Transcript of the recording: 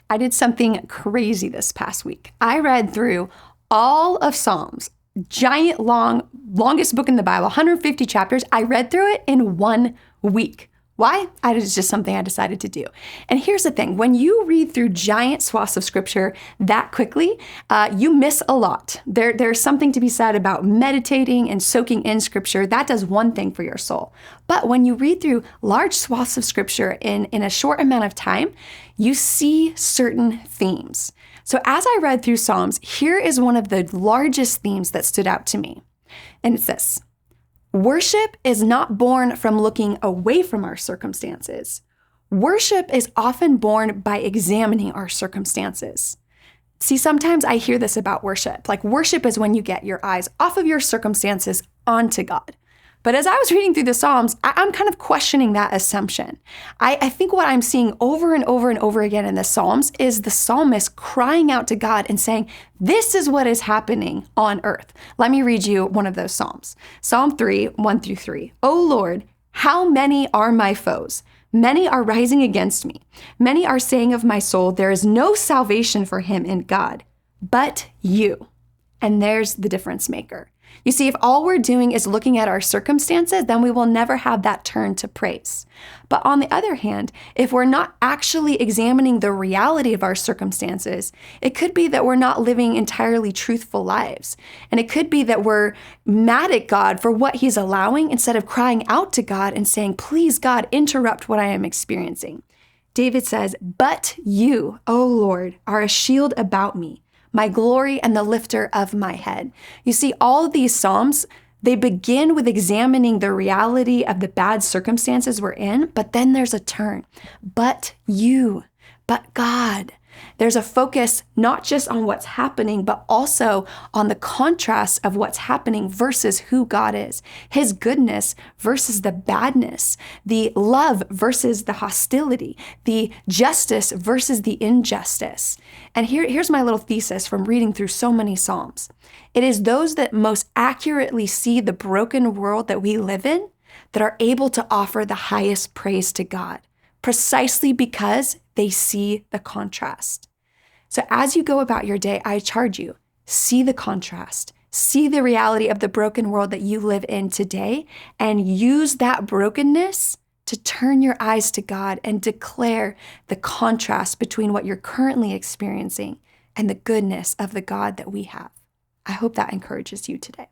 I did something crazy this past week. I read through all of Psalms, giant, longest book in the Bible, 150 chapters. I read through it in 1 week. Why? It is just something I decided to do. And here's the thing. When you read through giant swaths of scripture that quickly, you miss a lot. There's something to be said about meditating and soaking in scripture. That does one thing for your soul. But when you read through large swaths of scripture in a short amount of time, you see certain themes. So as I read through Psalms, here is one of the largest themes that stood out to me. And it's this. Worship is not born from looking away from our circumstances. Worship is often born by examining our circumstances. See, sometimes I hear this about worship. Like worship is when you get your eyes off of your circumstances onto God. But as I was reading through the Psalms, I'm kind of questioning that assumption. I think what I'm seeing over and over and over again in the Psalms is the psalmist crying out to God and saying, this is what is happening on earth. Let me read you one of those Psalms. Psalm 3, 1-3. O Lord, how many are my foes? Many are rising against me. Many are saying of my soul, there is no salvation for him in God, but you. And there's the difference maker. You see, if all we're doing is looking at our circumstances, then we will never have that turn to praise. But on the other hand, if we're not actually examining the reality of our circumstances, it could be that we're not living entirely truthful lives. And it could be that we're mad at God for what he's allowing instead of crying out to God and saying, please, God, interrupt what I am experiencing. David says, but you, O Lord, are a shield about me, my glory and the lifter of my head. You see, all of these Psalms, they begin with examining the reality of the bad circumstances we're in, but then there's a turn. But you, but God. There's a focus not just on what's happening, but also on the contrast of what's happening versus who God is. His goodness versus the badness, the love versus the hostility, the justice versus the injustice. And here's my little thesis from reading through so many Psalms. It is those that most accurately see the broken world that we live in that are able to offer the highest praise to God, precisely because they see the contrast. So as you go about your day, I charge you, see the contrast, see the reality of the broken world that you live in today, and use that brokenness to turn your eyes to God and declare the contrast between what you're currently experiencing and the goodness of the God that we have. I hope that encourages you today.